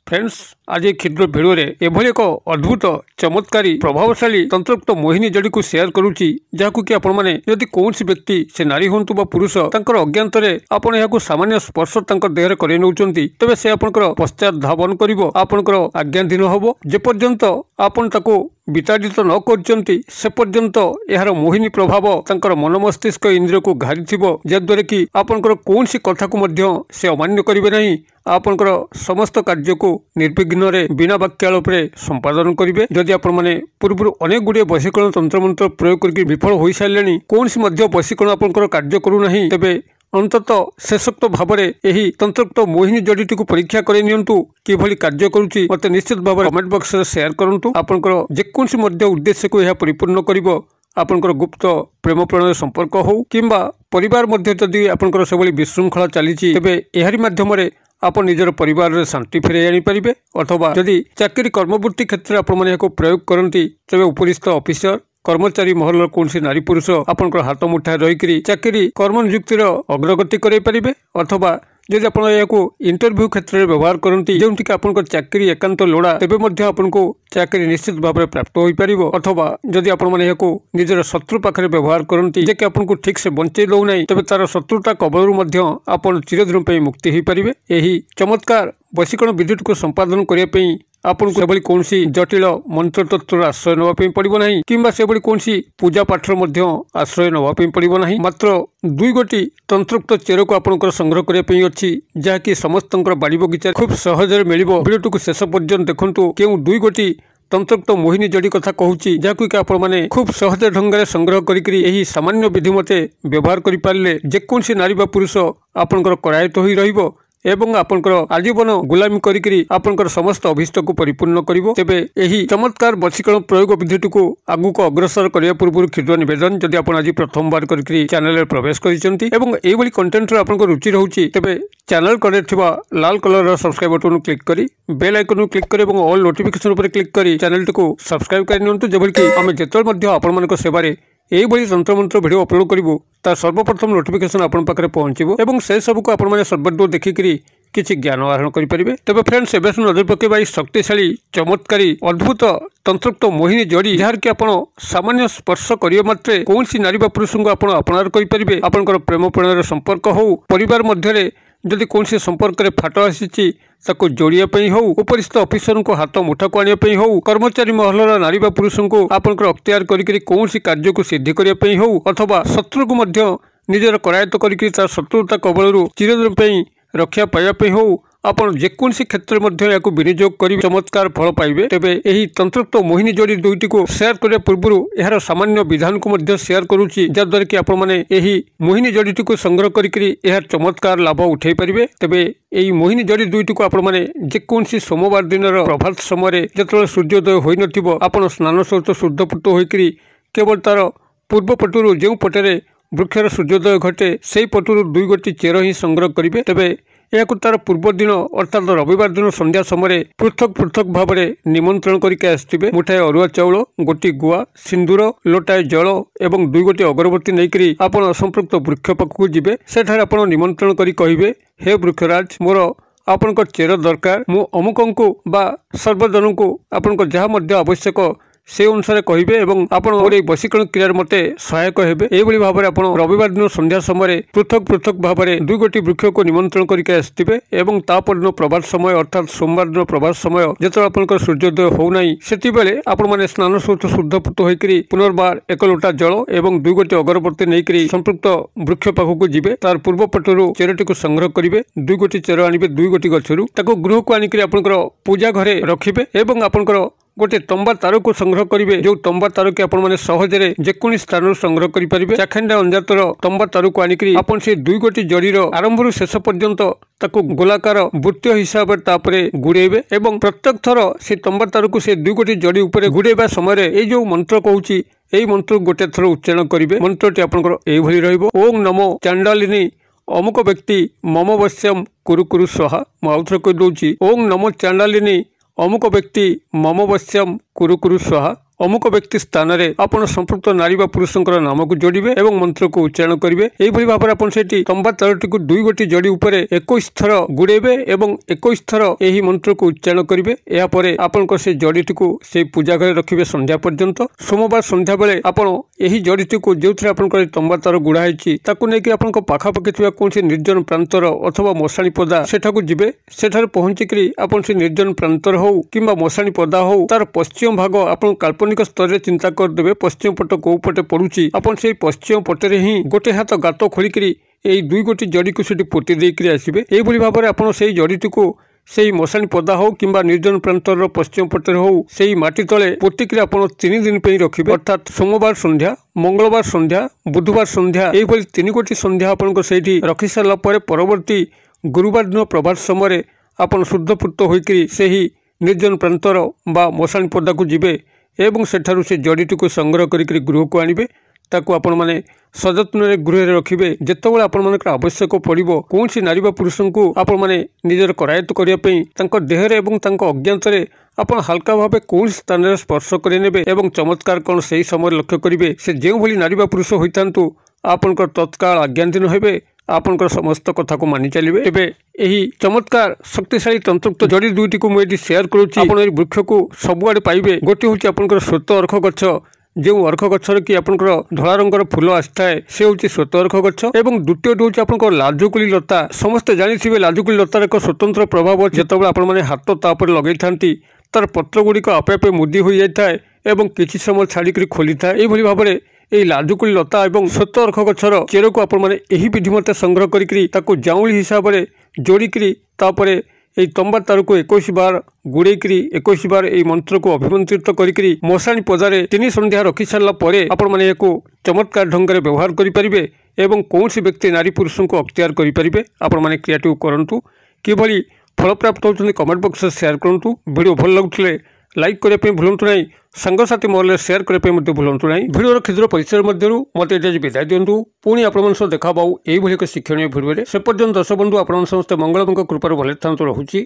Friends आज क्षुद्र video एभली एक अद्भुत चमत्कारी प्रभावशाली तंत्रोक्त मोहिनी जड़ी को शेयर करुच्ची जहां कि आपण मैंने यदि कौन व्यक्ति से नारी हूँ बा पुरुष अज्ञात आपण यहाँ सामान्य स्पर्श देह कर तेज से आपंकर पश्चात धावन कर आज्ञाधीन हम जेपर्यंत आपण विताड़ित न करपर्यंत यार मोहिनी प्रभाव तांकर मन मस्तिष्क इंद्रिय को घारी जद्वारा कि आपंकर कौन कथा को से अमान्य करेंगे नहीं आपंकर समस्त कार्य को निर्विघ्न बिना वाक्यालोप संपादन करेंगे जदि आपण मैंने पूर्व अनेक गुड़े वशीकरण तंत्र मंत्र प्रयोग करके विफल हो सारे कौन वशीकरण आपंकर कार्य करूना तेबे अंतत शेषोक्त भाव में तंत्रोक्त मोहिनी जड़ीटी को परीक्षा कर किभली कार्य करुच्ची मत निश्चित भाव कमेंट बॉक्स में शेयर करूँ आपंकर जेकोसी उद्देश्य को यह परिपूर्ण कर आपंकर गुप्त प्रेम प्रणय संपर्क हो किंबा परिवार मध्य जदि आपंकर से विशृंखला चली तेबे एहारी माध्यम आप निजर परिवार शांति फेरे आनीपारे अथवा जदि चाकरी कर्मवृत्ति क्षेत्र में आपको प्रयोग करती तेज उपरिस्थ ऑफिसर कर्मचारी महल कौन नारी पुरुष आपंकर हाथ मुठा रही चाकरी कर्म नियुक्तिर अग्रगति करें अथवा जदि आप इंटरव्यू क्षेत्र में व्यवहार करती जो आपंकर चाकरी एकांत लोड़ा तेज आपको चाकरी निश्चित भाव में प्राप्त हो पार अथवा जदि आप निजर शत्रु पाखे व्यवहार करती जे कि आपको ठीक से बंचे दौना तेज तार शत्रुता कबलू आप चिरदिन मुक्ति हो पारे यही चमत्कार वशीकरण विद्युत को संपादन करने आपन से कौन जटिल मंत्र तत्व आश्रय नापी पड़ो ना कि कौन पूजा पाठर आश्रय नापी पड़ो ना मात्र दुई गोटी तंत्रोक्त चेर को आपंकर संग्रह करने अच्छी जहाँकि समस्त बाड़ी बगीचा खूब सहजरे मिल वीडियो को शेष पर्यंत देखूँ क्यों दुई गोटी तंत्रोक्त मोहिनी जड़ी कथा कहूँ जहाँ कि आप खूब सहज ढंग से संग्रह करी सामान्य विधि मते व्यवहार करें जेकोसी नारी बा पुरुष आपंकर करायत हो रहिबो एवं आपंकर आजीवन गुलामी करी आपंकर समस्त अभिष्ट को परिपूर्ण करिवो तेबे एही चमत्कार वशीकरण प्रयोग विधिटी को आगु को अग्रसर करने पूर्व क्षुद्र निवेदन जदि आप आज प्रथम बार करी चैनल प्रवेश करिसेंती एवं एभली कंटेंट रे आपंकर रुचि रहउची तेबे चैनल करे थिबा लाल कलर सब्सक्राइब बटन क्लिक करी बेल आइकन क्लिक करी एवं ऑल नोटिफिकेशन पर क्लिक करी चैनल को सब्सक्राइब कर नियंतु जेबल कि आमे जेतल मध्ये आपण मानक सेवारे यही तंत्र मंत्र भिडियो अपलोड करूँ तार सर्वप्रथम नोटिफिकेशन आपण पाखे पहुँचो और से सब को आप सर्वदूर देखिकी किसी ज्ञान आहरण करेंगे तेज फ्रेंड्स एवं नजर पकेबा शक्तिशाली चमत्कारी अद्भुत तंत्रोक्त मोहिनी जड़ी जहाँ कि आप सामान्य स्पर्श करने मात्रे कौन नारी बा पुरुष को आप अपनार करेंगे आपंकर प्रेम प्रणय संपर्क हो परिवार मध्य जदि कौन संपर्क में फाट आसी जोड़ापी हो उपरिस्थ ऑफिसर को हाथ मुठा को आने हो कर्मचारी महलर नारी बा पुरुष को आपंकर अख्तियार करी कौन कार्य को सिद्धि करने हो अथवा शत्रु को निजर करायत करी शत्रुता कबलू चिरदिन रक्षा पाइबा हो आपन जेकोसी क्षेत्र में विनियोग कर चमत्कार फल पाइबे तेबे एही तंत्रोक्त मोहिनी जड़ी दुईटी को शेयर करने पूर्व यार सामान्य विधान को शेयर करुच्ची जद्वारा कि आप मोहिनी जड़ीटी को संग्रह करी चमत्कार लाभ उठे पारे तेबे यही मोहिनी जड़ी दुईटी को आप जेकोसी सोमवार दिन प्रभात समय जो सूर्योदय हो न स्नान सहित शुद्धपूत होकर केवल तार पूर्व पटु जो पटे वृक्षर सूर्योदय घटे से पटु दुई गोटी चेर ही संग्रह करेंगे तेबे यह तार पूर्व दिन अर्थात रविवार दिन संध्या समय पृथक पृथक भाव में निमंत्रण करके आसवे मुठाए अरुआ चाउल गोटी गुआ सिंदूर लोटाए जल एवं दुई गोटी अगरबत्ती नहीं आप संपृक्त वृक्ष पाखक जीवे सेठार आप निमंत्रण करी कहिबे हे वृक्षराज मोर आपन चेर दरकार मु अमुक को बा सर्वजन को आपन जहाँ आवश्यक से अनुसार कहे और वशीकरण क्रियार मते सहायक हेबे एभली भाव में आप रविवार दिन संध्या समय पृथक पृथक भाव में दुई गोटी वृक्ष को निमंत्रण करके आसवे एवं तापर प्रभात समय अर्थात सोमवार दिन प्रभात समय जो आपंकर सूर्योदय होना से आपने स्नान सहित शुद्धपूत होकर पुनर्बार एक लोटा जल एवं दुई गोटी अगरबत्ती नहीं संपृक्त वृक्ष पाखक जीवे तार पूर्व पटु चेरटी को संग्रह करेंगे दुई गोटी चेर आने दुई गोटी गचरू गृह को आनिक आपंकर पूजा घरे रखिबे एवं आपंकर गोटे तंबा तार को संग्रह करेंगे जो तंबा तार के आपने सहजरे जेकोसी स्थान संग्रह करेंगे चाखंडा अंजातर तंबा तार को आनिक आपन से दुई गोटी जड़ीर आरंभ शेष पर्यंत गोलाकार वृत्त हिसाब से गुड़ेबे एवं प्रत्येक थर से तंबा तार को से दुई गोटी जड़ी उपर गुड़ेबा समय ये जो मंत्र कहूँ यही मंत्र गोटे थर उच्चारण करेंगे मंत्रटी आपंकर एभली रहिबो ओम नमो चांडालिनी अमुक व्यक्ति मम वश्यम कुरु कुरु स्वाहा मु आउथरे कहि दउची ओम नमो चांडालिनी अमुक व्यक्ति मम वश्यम कुरु कुरु स्वाहा अमुक व्यक्ति स्थान में आपण संपृक्त नारी बा पुरुषंकर नाम को जोड़े और मंत्र को उच्चारण करेंगे। यही भाव में आपड़ से तंबा तारटी को 2 गोटी जड़ी उपर 21 थर गुड़ेबे और 21 थर यही मंत्र को उच्चारण करेंगे। यापर आपण से जड़ीटी को से पूजा घर रखिए संध्या पर्यंत। सोमवार संध्या बेले आपण यही जड़ीटी को जो थे आपंकर तंबा तार गुड़ा होती नहीं पाखापाखि कौन निर्जन प्रांतर अथवा मशाणी पदा सेठाकू जिबे। सेठारे पहुंचिकी आपन से निर्जन प्रांतर हो कि मशाणी पदा हो तार पश्चिम भाग आपन काल्पनिक स्तर में चिंता करदे। पश्चिम पट कौ पटे पड़ुची आपन से पश्चिम पटे ही गोटे हाथ गात खोलिकी यही 2 गोटी जड़ी को सेठी पोती देकर आसबे। यही भाव में आपड़ से जड़ीटी को से मशाणी पदा हो कि निर्जन प्रांतर पश्चिम पटे हो से माटी तले पोटिकी आप 3 दिन रखिए। अर्थात सोमवार संध्या, मंगलवार संध्या, बुधवार संध्या यही 3 गोटी संध्या आपन से रखी सारा परवर्ती गुरुवार दिन प्रभात समय आपन शुद्धपूत होकर से ही निर्जन प्रांतर बा मशाणी पदा को जिबे एवं सेठारु से जड़ीटी को संग्रह करिक गृह को आनिबे। ताकू आपण माने सजत्न गृह रखिए। जितेबाला आपण मानक आवश्यक पड़ो कौन सी नारी बा पुरुष को आपण माने निजर करायत्त करने देहरे एवं अज्ञातरे आपण हल्का भाव कौन स्थान में स्पर्श करे एवं चमत्कार कौन से समय लक्ष्य करेंगे। से जो भली नारी बा पुरुष होता आपंकर तत्काल आज्ञाधीन हेबे, आपंकर समस्त कथा को मानि चलिए। एबे यही चमत्कार शक्तिशाली तंत्रयुक्त जड़ी 2टी को मुझे शेयर करुच्ची। आपण ए वृक्ष को सबुआड़े पाइबे। गोटे हूँ आपंकर श्वेत अर्घ गछ, जो अर्घ गछर कि आपंकर धला रंगर फूल आए से हूँ श्वेत अर्घ गछ। एवं द्वितीय हूँ आपंकर लाजुकुली लता। समस्ते जानी लाजुकुली लतार एक स्वतंत्र प्रभाव जितेबाला आपण माने हाथ तापर लगे थांती तार पत्र गुड़िक आपे आपे मुदी हो जाए और किसी समय छाड़ी खोली था। यही भाव में यही लाजुकुली लता और श्वेत अर्घ गछर चेर को आपण माने यही विधि मते संग्रह करिकरी ताको जाऊली हिसाब से जोड़िकी तापरे यही तंबा तार को 21 बार गुड़ेकरी 21 बार यही मंत्र को अभिमंत्रित करिकरी मशाणी पदारे 3 संध्या रखी सारा परे आपण माने एको चमत्कार ढंग से व्यवहार करिपारिबे एवं कौन सी व्यक्ति नारी पुरुष को अख्तियार करिपारिबे। आपण माने क्रिएटिव करंतु किभली फल प्राप्त होउछन्ति कमेंट बॉक्स में शेयर करंतु। वीडियो भल लगुथिले लाइक करने भूलु ना, सांगसाथी महल शेयर करने भूलु ना। भिडियोर क्षुद्र परिचय मध्य मत विदाय दिंतु। पुणी आपण देखा पाऊ यही एक शिक्षणीय भिडियो से पर्यंत दर्शक बंधु आपण समस्त मंगल कृपार भले था रहुछि।